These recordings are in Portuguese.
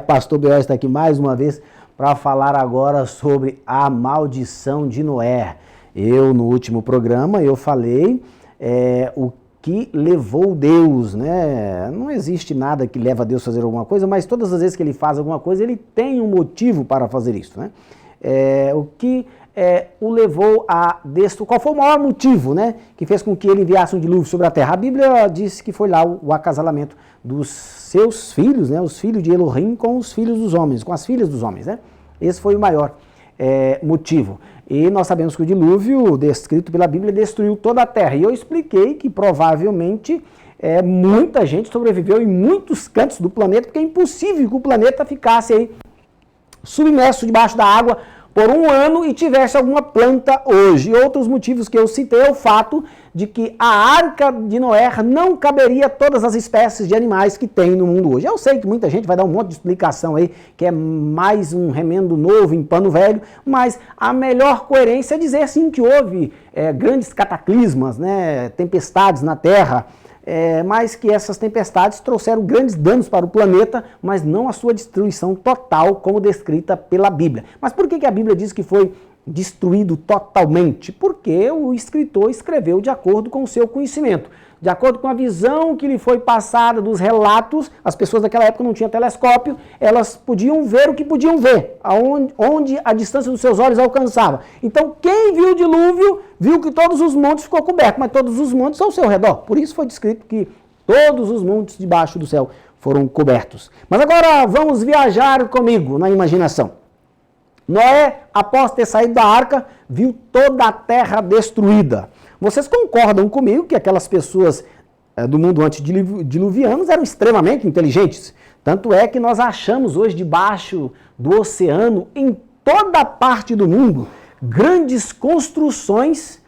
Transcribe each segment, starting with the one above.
Pastor Biel está aqui mais uma vez para falar agora sobre a maldição de Noé. No último programa, eu falei o que levou Deus, né? Não existe nada que leva Deus a fazer alguma coisa, mas todas as vezes que ele faz alguma coisa, ele tem um motivo para fazer isso, né? O que o levou a destruir? Qual foi o maior motivo, né, que fez com que ele enviasse um dilúvio sobre a terra? A Bíblia diz que foi lá o acasalamento dos seus filhos, né, os filhos de Elohim com os filhos dos homens, com as filhas dos homens, né? Esse foi o maior motivo. E nós sabemos que o dilúvio, descrito pela Bíblia, destruiu toda a terra. E eu expliquei que provavelmente muita gente sobreviveu em muitos cantos do planeta, porque é impossível que o planeta ficasse aí submerso debaixo da água por um ano e tivesse alguma planta hoje. E outros motivos que eu citei é o fato de que a arca de Noé não caberia todas as espécies de animais que tem no mundo hoje. Eu sei que muita gente vai dar um monte de explicação aí, que é mais um remendo novo em pano velho, mas a melhor coerência é dizer sim que houve grandes cataclismas, né, tempestades na Terra, mas que essas tempestades trouxeram grandes danos para o planeta, mas não a sua destruição total, como descrita pela Bíblia. Mas por que a Bíblia diz que foi destruído totalmente? Porque o escritor escreveu de acordo com o seu conhecimento, de acordo com a visão que lhe foi passada dos relatos. As pessoas daquela época não tinham telescópio, elas podiam ver o que podiam ver, onde a distância dos seus olhos alcançava. Então quem viu o dilúvio, viu que todos os montes ficou coberto, mas todos os montes ao seu redor. Por isso foi descrito que todos os montes debaixo do céu foram cobertos. Mas agora vamos viajar comigo na imaginação. Noé, após ter saído da arca, viu toda a terra destruída. Vocês concordam comigo que aquelas pessoas do mundo antediluvianos eram extremamente inteligentes? Tanto é que nós achamos hoje debaixo do oceano, em toda parte do mundo, grandes construções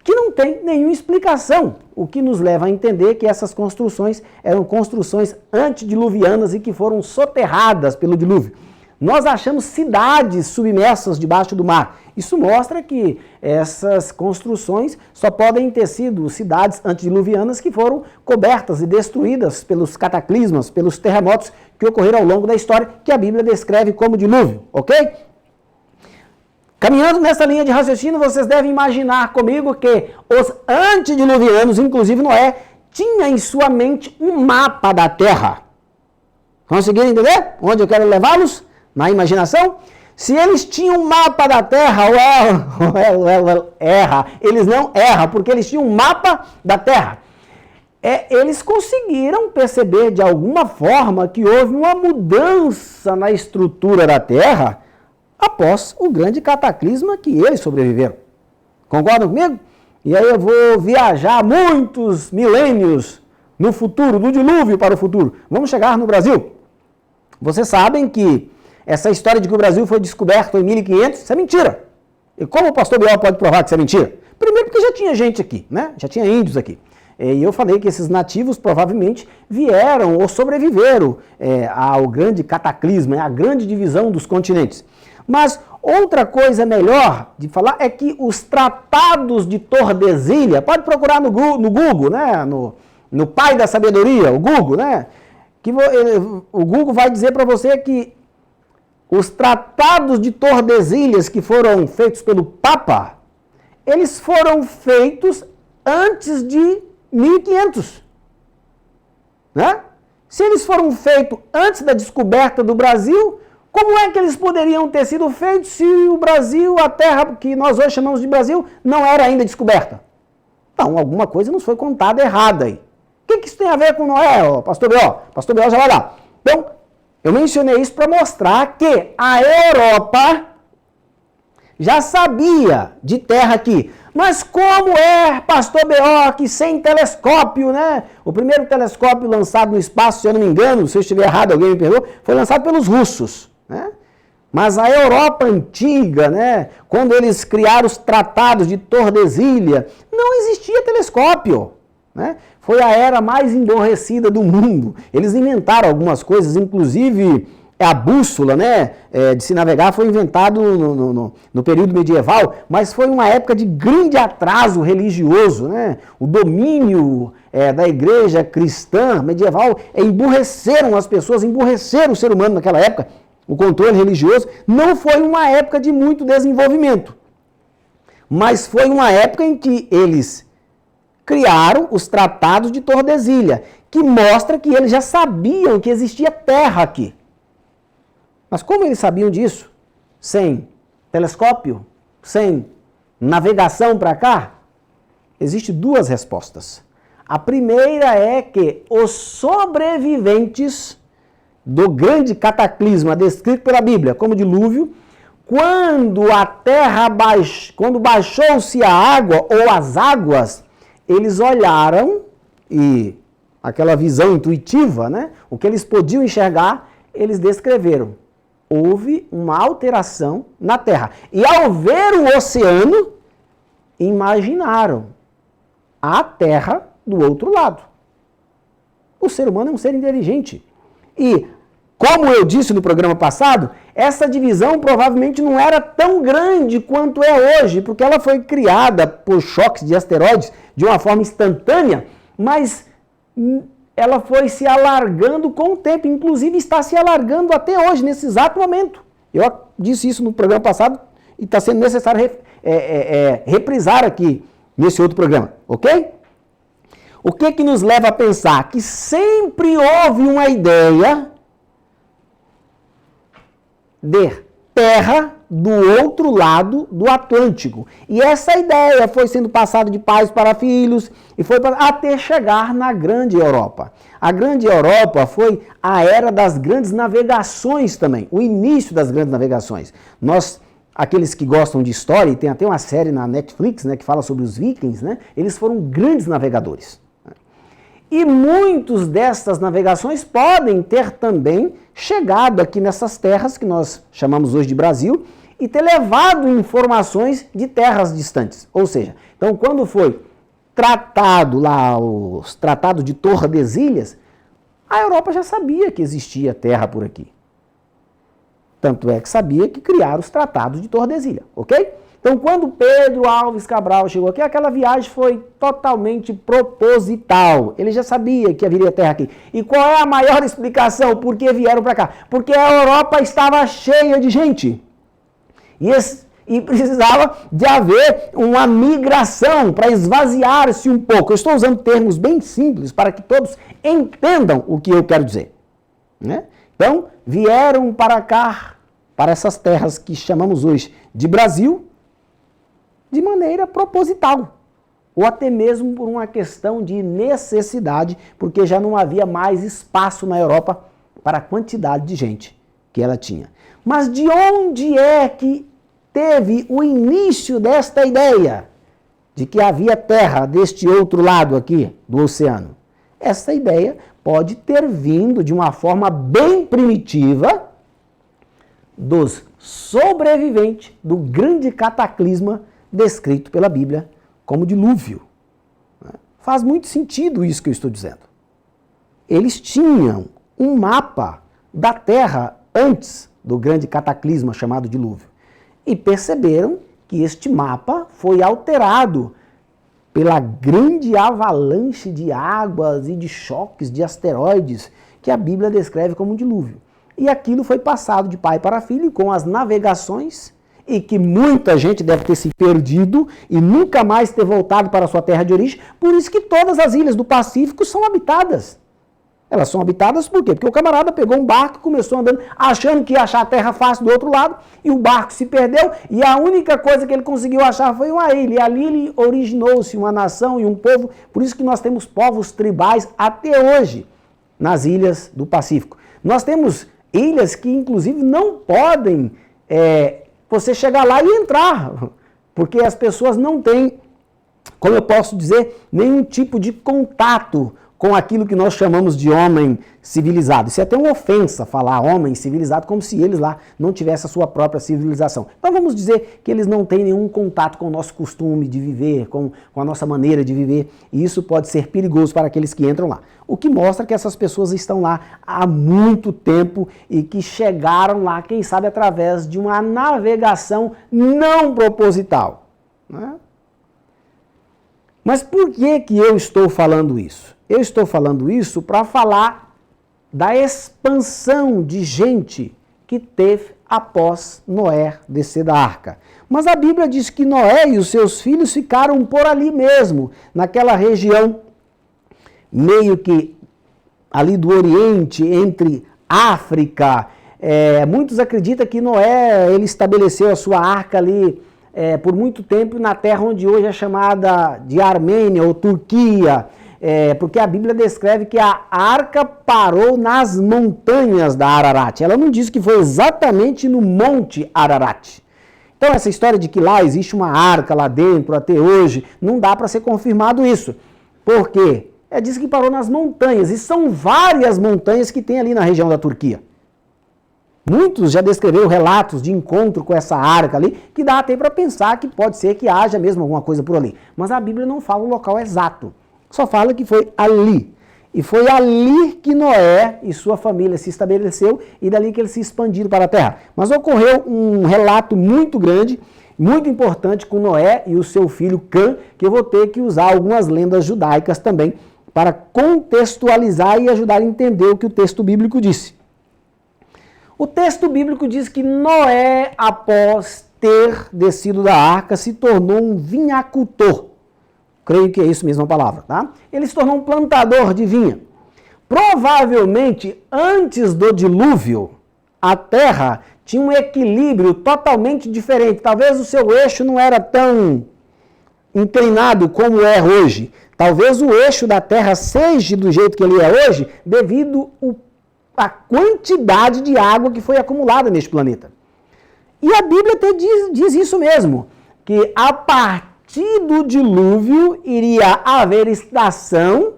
que não têm nenhuma explicação. O que nos leva a entender que essas construções eram construções antediluvianas e que foram soterradas pelo dilúvio. Nós achamos cidades submersas debaixo do mar. Isso mostra que essas construções só podem ter sido cidades antediluvianas que foram cobertas e destruídas pelos cataclismas, pelos terremotos que ocorreram ao longo da história, que a Bíblia descreve como dilúvio, ok? Caminhando nessa linha de raciocínio, vocês devem imaginar comigo que os antediluvianos, inclusive Noé, tinha em sua mente um mapa da Terra. Conseguiram entender onde eu quero levá-los? Na imaginação? Se eles tinham um mapa da Terra, eles não erram, porque eles tinham um mapa da Terra. Eles conseguiram perceber de alguma forma que houve uma mudança na estrutura da Terra após o grande cataclisma que eles sobreviveram. Concordam comigo? E aí eu vou viajar muitos milênios no futuro, do dilúvio para o futuro. Vamos chegar no Brasil. Vocês sabem que essa história de que o Brasil foi descoberto em 1500, isso é mentira. E como o pastor Biel pode provar que isso é mentira? Primeiro porque já tinha gente aqui, né? Já tinha índios aqui. E eu falei que esses nativos provavelmente vieram ou sobreviveram ao grande cataclisma, à grande divisão dos continentes. Mas outra coisa melhor de falar é que os tratados de Tordesilhas, pode procurar no Google, né? No pai da sabedoria, o Google, né? Que o Google vai dizer para você que os tratados de Tordesilhas que foram feitos pelo Papa, eles foram feitos antes de 1500. Né? Se eles foram feitos antes da descoberta do Brasil, como é que eles poderiam ter sido feitos se o Brasil, a terra que nós hoje chamamos de Brasil, não era ainda descoberta? Então, alguma coisa nos foi contada errada aí. O que isso tem a ver com Noé, pastor Biel? Pastor Biel já vai lá. Então, eu mencionei isso para mostrar que a Europa já sabia de terra aqui. Mas como pastor Biel, que sem telescópio, né? O primeiro telescópio lançado no espaço, se eu não me engano, se eu estiver errado, alguém me perdoa, foi lançado pelos russos, né? Mas a Europa antiga, né, quando eles criaram os tratados de Tordesilhas, não existia telescópio. né? Foi a era mais emborrecida do mundo. Eles inventaram algumas coisas, inclusive a bússola, né, de se navegar foi inventado no período medieval, mas foi uma época de grande atraso religioso, né? O domínio da igreja cristã medieval emburreceram as pessoas, emburreceram o ser humano naquela época. O controle religioso não foi uma época de muito desenvolvimento, mas foi uma época em que eles criaram os tratados de Tordesilhas, que mostra que eles já sabiam que existia terra aqui. Mas como eles sabiam disso? Sem telescópio? Sem navegação para cá? Existem duas respostas. A primeira é que os sobreviventes do grande cataclisma descrito pela Bíblia como dilúvio, quando a terra quando baixou-se a água ou as águas, eles olharam e aquela visão intuitiva, né? O que eles podiam enxergar, eles descreveram. Houve uma alteração na Terra. E ao ver o oceano, imaginaram a Terra do outro lado. O ser humano é um ser inteligente. E, como eu disse no programa passado, essa divisão provavelmente não era tão grande quanto é hoje, porque ela foi criada por choques de asteroides de uma forma instantânea, mas ela foi se alargando com o tempo, inclusive está se alargando até hoje, nesse exato momento. Eu disse isso no programa passado e está sendo necessário reprisar aqui nesse outro programa, ok? O que nos leva a pensar? Que sempre houve uma ideia de terra do outro lado do Atlântico. E essa ideia foi sendo passada de pais para filhos e foi até chegar na grande Europa. A grande Europa foi a era das grandes navegações também, o início das grandes navegações. Aqueles que gostam de história, e tem até uma série na Netflix, né, que fala sobre os vikings, né, eles foram grandes navegadores. E muitas dessas navegações podem ter também chegado aqui nessas terras que nós chamamos hoje de Brasil e ter levado informações de terras distantes. Ou seja, então quando foi tratado lá os tratados de Tordesilhas, a Europa já sabia que existia terra por aqui. Tanto é que sabia que criaram os tratados de Tordesilhas, ok? Então, quando Pedro Alves Cabral chegou aqui, aquela viagem foi totalmente proposital. Ele já sabia que haveria terra aqui. E qual é a maior explicação por que vieram para cá? Porque a Europa estava cheia de gente. E precisava de haver uma migração para esvaziar-se um pouco. Eu estou usando termos bem simples para que todos entendam o que eu quero dizer, né? Então, vieram para cá, para essas terras que chamamos hoje de Brasil, de maneira proposital, ou até mesmo por uma questão de necessidade, porque já não havia mais espaço na Europa para a quantidade de gente que ela tinha. Mas de onde é que teve o início desta ideia de que havia terra deste outro lado aqui do oceano? Essa ideia pode ter vindo de uma forma bem primitiva dos sobreviventes do grande cataclisma descrito pela Bíblia como dilúvio. Faz muito sentido isso que eu estou dizendo. Eles tinham um mapa da Terra antes do grande cataclisma chamado dilúvio e perceberam que este mapa foi alterado pela grande avalanche de águas e de choques de asteroides que a Bíblia descreve como dilúvio. E aquilo foi passado de pai para filho com as navegações e que muita gente deve ter se perdido e nunca mais ter voltado para a sua terra de origem. Por isso que todas as ilhas do Pacífico são habitadas. Elas são habitadas por quê? Porque o camarada pegou um barco e começou andando, achando que ia achar a terra fácil do outro lado, e o barco se perdeu, e a única coisa que ele conseguiu achar foi uma ilha. E ali originou-se uma nação e um povo, por isso que nós temos povos tribais até hoje nas ilhas do Pacífico. Nós temos ilhas que, inclusive, não podem você chegar lá e entrar, porque as pessoas não têm, como eu posso dizer, nenhum tipo de contato com aquilo que nós chamamos de homem civilizado. Isso é até uma ofensa falar homem civilizado como se eles lá não tivessem a sua própria civilização. Então vamos dizer que eles não têm nenhum contato com o nosso costume de viver, com a nossa maneira de viver, e isso pode ser perigoso para aqueles que entram lá. O que mostra que essas pessoas estão lá há muito tempo e que chegaram lá, quem sabe, através de uma navegação não proposital, né? Mas por que eu estou falando isso? Eu estou falando isso para falar da expansão de gente que teve após Noé descer da arca. Mas a Bíblia diz que Noé e os seus filhos ficaram por ali mesmo, naquela região meio que ali do Oriente, entre África. Muitos acreditam que Noé ele estabeleceu a sua arca ali por muito tempo na terra onde hoje é chamada de Armênia ou Turquia, porque a Bíblia descreve que a arca parou nas montanhas da Ararat. Ela não diz que foi exatamente no Monte Ararat. Então essa história de que lá existe uma arca lá dentro até hoje, não dá para ser confirmado isso. Por quê? Diz que parou nas montanhas, e são várias montanhas que tem ali na região da Turquia. Muitos já descreveram relatos de encontro com essa arca ali, que dá até para pensar que pode ser que haja mesmo alguma coisa por ali. Mas a Bíblia não fala o local exato, só fala que foi ali. E foi ali que Noé e sua família se estabeleceu e dali que eles se expandiram para a terra. Mas ocorreu um relato muito grande, muito importante com Noé e o seu filho Cã, que eu vou ter que usar algumas lendas judaicas também para contextualizar e ajudar a entender o que o texto bíblico disse. O texto bíblico diz que Noé, após ter descido da arca, se tornou um vinhacultor. Creio que é isso mesmo a palavra, tá? Ele se tornou um plantador de vinha. Provavelmente, antes do dilúvio, a terra tinha um equilíbrio totalmente diferente. Talvez o seu eixo não era tão inclinado como é hoje. Talvez o eixo da terra seja do jeito que ele é hoje, devido à quantidade de água que foi acumulada neste planeta. E a Bíblia até diz isso mesmo, que a partir do dilúvio iria haver estação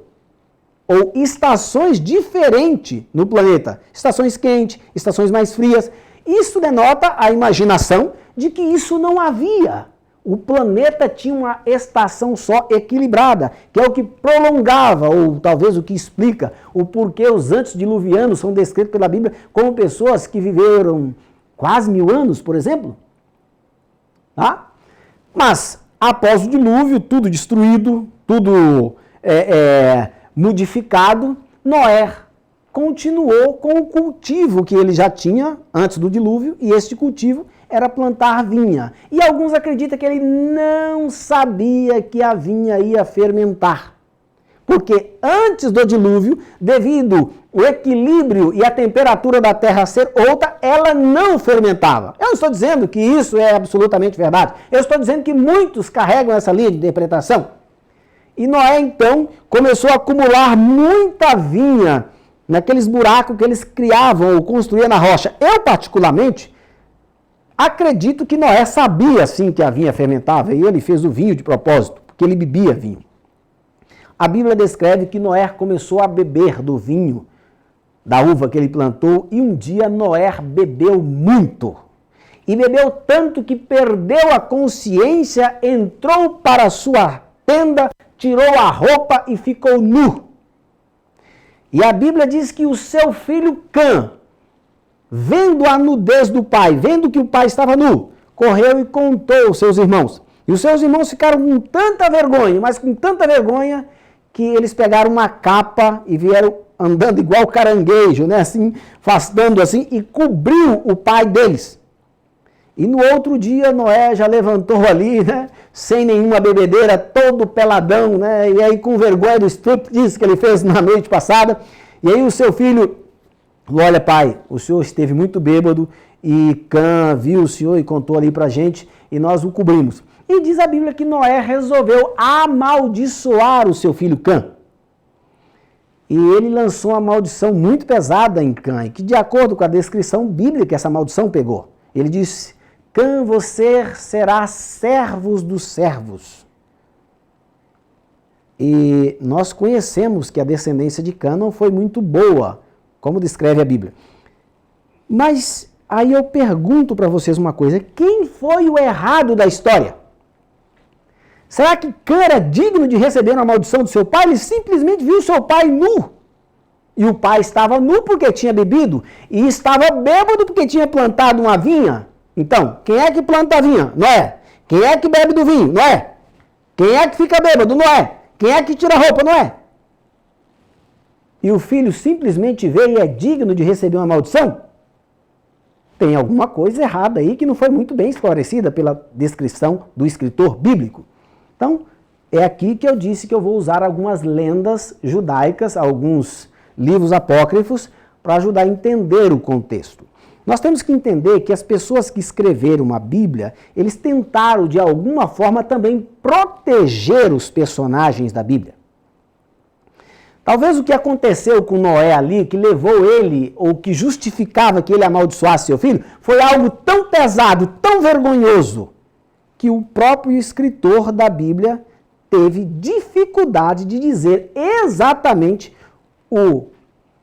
ou estações diferentes no planeta. Estações quentes, estações mais frias. Isso denota a imaginação de que isso não havia. O planeta tinha uma estação só equilibrada, que é o que prolongava, ou talvez o que explica, o porquê os antediluvianos são descritos pela Bíblia como pessoas que viveram quase 1000 anos, por exemplo. Tá? Mas, após o dilúvio, tudo destruído, tudo modificado, Noé continuou com o cultivo que ele já tinha antes do dilúvio, e este cultivo era plantar vinha. E alguns acreditam que ele não sabia que a vinha ia fermentar. Porque antes do dilúvio, devido ao equilíbrio e a temperatura da terra ser outra, ela não fermentava. Eu não estou dizendo que isso é absolutamente verdade. Eu estou dizendo que muitos carregam essa linha de interpretação. E Noé, então, começou a acumular muita vinha naqueles buracos que eles criavam ou construíam na rocha. Eu, particularmente, acredito que Noé sabia, sim, que a vinha fermentava, e ele fez o vinho de propósito, porque ele bebia vinho. A Bíblia descreve que Noé começou a beber do vinho, da uva que ele plantou, e um dia Noé bebeu muito. E bebeu tanto que perdeu a consciência, entrou para a sua tenda, tirou a roupa e ficou nu. E a Bíblia diz que o seu filho Cã, vendo a nudez do pai, vendo que o pai estava nu, correu e contou aos seus irmãos. E os seus irmãos ficaram com tanta vergonha, mas com tanta vergonha, que eles pegaram uma capa e vieram andando igual caranguejo, né, assim, afastando assim, e cobriu o pai deles. E no outro dia Noé já levantou ali, né, sem nenhuma bebedeira, todo peladão, né, e aí com vergonha do striptease que ele fez na noite passada. E aí o seu filho: olha, pai, o senhor esteve muito bêbado e Cã viu o senhor e contou ali pra gente e nós o cobrimos. E diz a Bíblia que Noé resolveu amaldiçoar o seu filho Cã. E ele lançou uma maldição muito pesada em Cã, e que de acordo com a descrição bíblica essa maldição pegou. Ele disse: Cã, você será servos dos servos. E nós conhecemos que a descendência de Cã não foi muito boa, como descreve a Bíblia. Mas aí eu pergunto para vocês uma coisa, quem foi o errado da história? Será que Cã era digno de receber uma maldição do seu pai? Ele simplesmente viu seu pai nu. E o pai estava nu porque tinha bebido, e estava bêbado porque tinha plantado uma vinha. Então, quem é que planta a vinha? Noé. Quem é que bebe do vinho? Noé. Quem é que fica bêbado? Noé. Quem é que tira a roupa? Noé. E o filho simplesmente vê e é digno de receber uma maldição? Tem alguma coisa errada aí que não foi muito bem esclarecida pela descrição do escritor bíblico. Então, é aqui que eu disse que eu vou usar algumas lendas judaicas, alguns livros apócrifos, para ajudar a entender o contexto. Nós temos que entender que as pessoas que escreveram a Bíblia, eles tentaram de alguma forma também proteger os personagens da Bíblia. Talvez o que aconteceu com Noé ali, que levou ele, ou que justificava que ele amaldiçoasse seu filho, foi algo tão pesado, tão vergonhoso, que o próprio escritor da Bíblia teve dificuldade de dizer exatamente o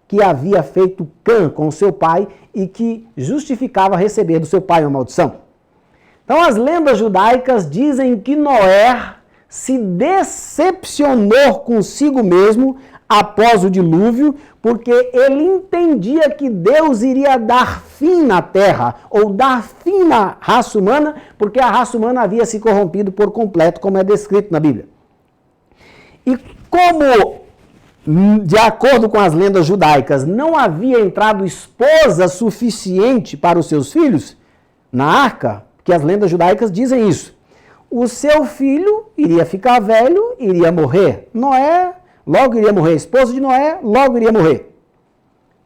que havia feito Cã com seu pai e que justificava receber do seu pai uma maldição. Então as lendas judaicas dizem que Noé se decepcionou consigo mesmo após o dilúvio, porque ele entendia que Deus iria dar fim na terra, ou dar fim na raça humana, porque a raça humana havia se corrompido por completo, como é descrito na Bíblia. E como, de acordo com as lendas judaicas, não havia entrado esposa suficiente para os seus filhos na arca, porque as lendas judaicas dizem isso, o seu filho iria ficar velho, iria morrer. Noé logo iria morrer, a esposa de Noé logo iria morrer.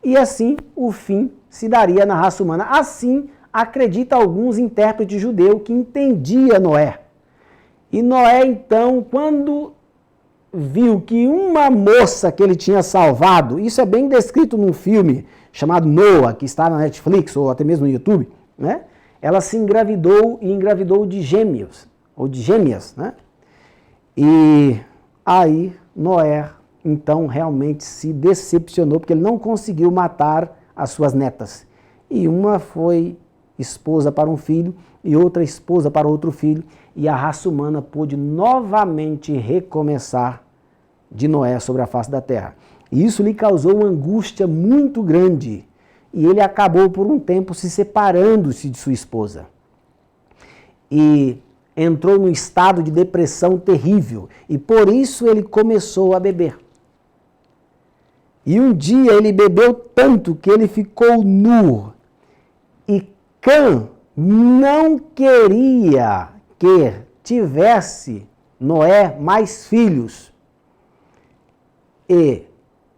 E assim o fim se daria na raça humana. Assim acredita alguns intérpretes judeus que entendia Noé. E Noé então, quando viu que uma moça que ele tinha salvado, isso é bem descrito num filme chamado Noah, que está na Netflix ou até mesmo no YouTube, né? Ela se engravidou e engravidou de gêmeos, ou de gêmeas, né? E aí Noé, então, realmente se decepcionou, porque ele não conseguiu matar as suas netas. E uma foi esposa para um filho, e outra esposa para outro filho, e a raça humana pôde novamente recomeçar de Noé sobre a face da terra. E isso lhe causou uma angústia muito grande, e ele acabou por um tempo se separando-se de sua esposa. E entrou num estado de depressão terrível, e por isso ele começou a beber. E um dia ele bebeu tanto que ele ficou nu, e Cã não queria que tivesse Noé mais filhos. E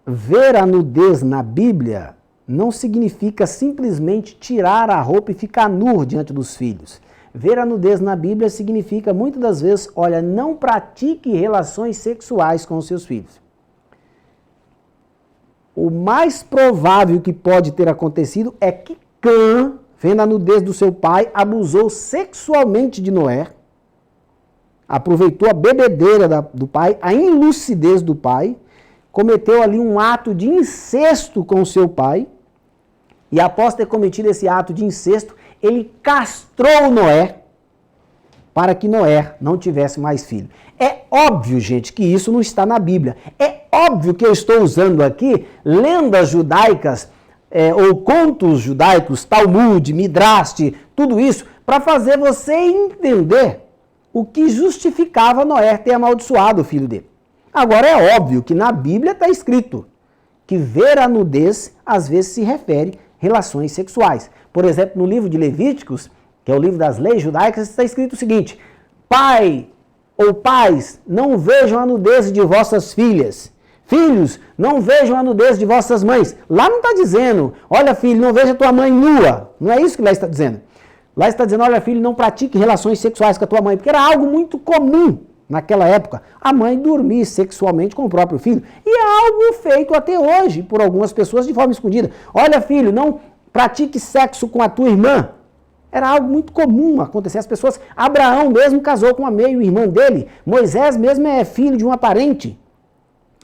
ver a nudez na Bíblia não significa simplesmente tirar a roupa e ficar nu diante dos filhos. Ver a nudez na Bíblia significa, muitas das vezes, olha, não pratique relações sexuais com os seus filhos. O mais provável que pode ter acontecido é que Cã, vendo a nudez do seu pai, abusou sexualmente de Noé, aproveitou a bebedeira do pai, a inlucidez do pai, cometeu ali um ato de incesto com seu pai, e após ter cometido esse ato de incesto, ele castrou Noé para que Noé não tivesse mais filho. É óbvio, gente, que isso não está na Bíblia. É óbvio que eu estou usando aqui lendas judaicas ou contos judaicos, Talmud, Midrash, tudo isso, para fazer você entender o que justificava Noé ter amaldiçoado o filho dele. Agora é óbvio que na Bíblia está escrito que ver a nudez às vezes se refere a relações sexuais. Por exemplo, no livro de Levíticos, que é o livro das leis judaicas, está escrito o seguinte: pai ou pais, não vejam a nudez de vossas filhas. Filhos, não vejam a nudez de vossas mães. Lá não está dizendo, olha filho, não veja tua mãe nua. Não é isso que lá está dizendo. Lá está dizendo, olha filho, não pratique relações sexuais com a tua mãe, porque era algo muito comum naquela época, a mãe dormir sexualmente com o próprio filho. E é algo feito até hoje por algumas pessoas de forma escondida. Olha filho, não pratique sexo com a tua irmã. Era algo muito comum acontecer. As pessoas, Abraão mesmo casou com a meio-irmã dele, Moisés mesmo é filho de uma parente.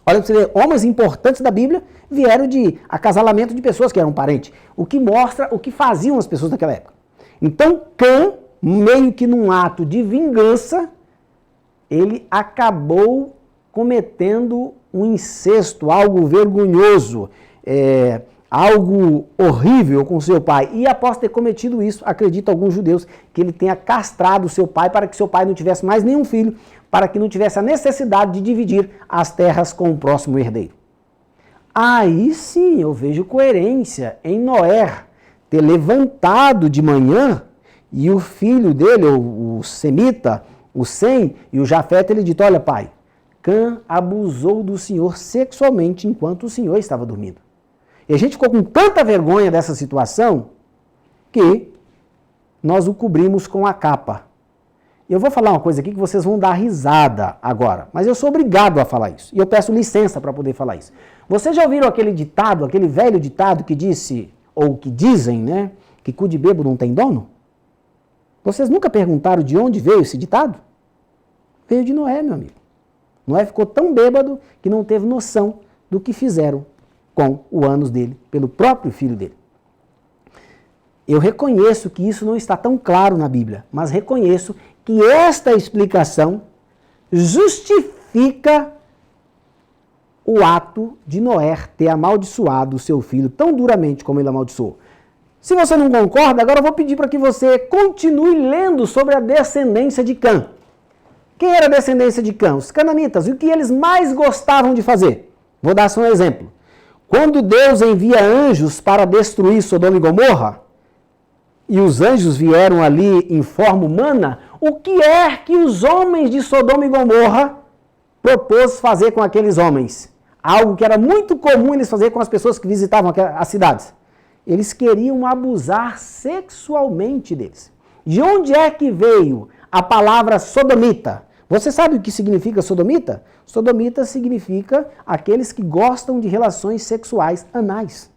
Olha para você ver, homens importantes da Bíblia vieram de acasalamento de pessoas que eram parentes, o que mostra o que faziam as pessoas naquela época. Então, Cã, meio que num ato de vingança, ele acabou cometendo um incesto, algo vergonhoso, algo horrível com seu pai. E após ter cometido isso, acreditam alguns judeus que ele tenha castrado seu pai para que seu pai não tivesse mais nenhum filho, para que não tivesse a necessidade de dividir as terras com o próximo herdeiro. Aí sim eu vejo coerência em Noé ter levantado de manhã e o filho dele, o Semita, o Sem e o Jafete, ele disse: olha pai, Cã abusou do senhor sexualmente enquanto o senhor estava dormindo. E a gente ficou com tanta vergonha dessa situação que nós o cobrimos com a capa. Eu vou falar uma coisa aqui que vocês vão dar risada agora, mas eu sou obrigado a falar isso. E eu peço licença para poder falar isso. Vocês já ouviram aquele ditado, aquele velho ditado que disse, ou que dizem, né, que cu de bêbado não tem dono? Vocês nunca perguntaram de onde veio esse ditado? Veio de Noé, meu amigo. Noé ficou tão bêbado que não teve noção do que fizeram com o ânus dele, pelo próprio filho dele. Eu reconheço que isso não está tão claro na Bíblia, mas reconheço que esta explicação justifica o ato de Noé ter amaldiçoado o seu filho tão duramente como ele amaldiçoou. Se você não concorda, agora eu vou pedir para que você continue lendo sobre a descendência de Cã. Quem era a descendência de Cã? Os cananitas. E o que eles mais gostavam de fazer? Vou dar só um exemplo. Quando Deus envia anjos para destruir Sodoma e Gomorra, e os anjos vieram ali em forma humana, o que é que os homens de Sodoma e Gomorra propôs fazer com aqueles homens? Algo que era muito comum eles fazer com as pessoas que visitavam as cidades. Eles queriam abusar sexualmente deles. De onde é que veio a palavra sodomita? Você sabe o que significa sodomita? Sodomita significa aqueles que gostam de relações sexuais anais.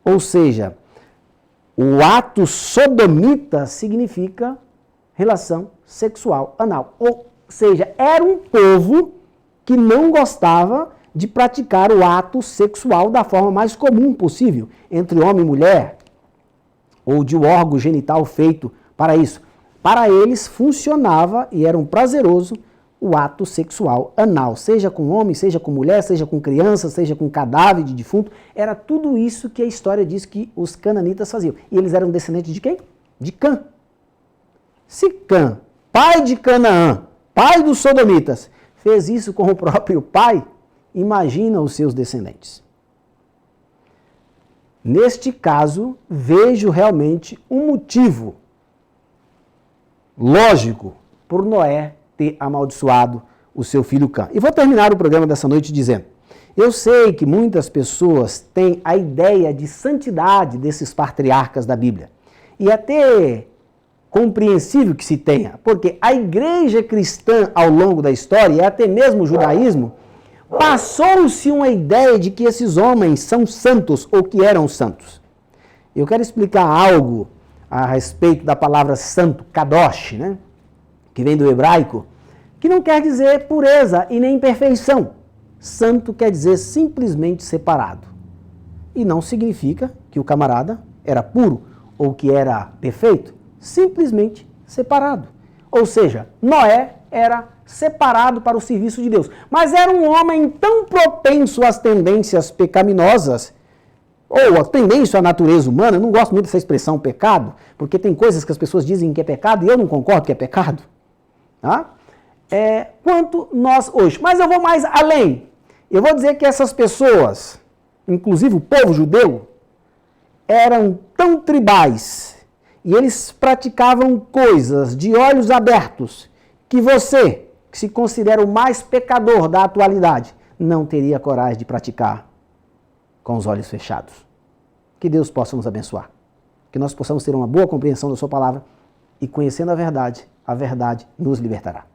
Ou seja, o ato sodomita significa relação sexual anal. Ou seja, era um povo que não gostava de praticar o ato sexual da forma mais comum possível, entre homem e mulher, ou de um órgão genital feito para isso. Para eles funcionava e era um prazeroso o ato sexual anal, seja com homem, seja com mulher, seja com criança, seja com cadáver de defunto. Era tudo isso que a história diz que os cananitas faziam. E eles eram descendentes de quem? De Cã. Se Cã, pai de Canaã, pai dos sodomitas, fez isso com o próprio pai, imagina os seus descendentes. Neste caso, vejo realmente um motivo lógico por Noé ter amaldiçoado o seu filho Cã. E vou terminar o programa dessa noite dizendo, eu sei que muitas pessoas têm a ideia de santidade desses patriarcas da Bíblia. E até compreensível que se tenha, porque a igreja cristã ao longo da história, e até mesmo o judaísmo, passou-se uma ideia de que esses homens são santos ou que eram santos. Eu quero explicar algo a respeito da palavra santo, kadosh, né? Que vem do hebraico, que não quer dizer pureza e nem perfeição. Santo quer dizer simplesmente separado. E não significa que o camarada era puro ou que era perfeito, simplesmente separado. Ou seja, Noé era separado para o serviço de Deus. Mas era um homem tão propenso às tendências pecaminosas, ou a tendência à natureza humana. Eu não gosto muito dessa expressão pecado, porque tem coisas que as pessoas dizem que é pecado e eu não concordo que é pecado. Tá? Quanto nós hoje. Mas eu vou mais além. Eu vou dizer que essas pessoas, inclusive o povo judeu, eram tão tribais e eles praticavam coisas de olhos abertos que você, que se considera o mais pecador da atualidade, não teria coragem de praticar com os olhos fechados. Que Deus possa nos abençoar. Que nós possamos ter uma boa compreensão da sua palavra e, conhecendo a verdade nos libertará.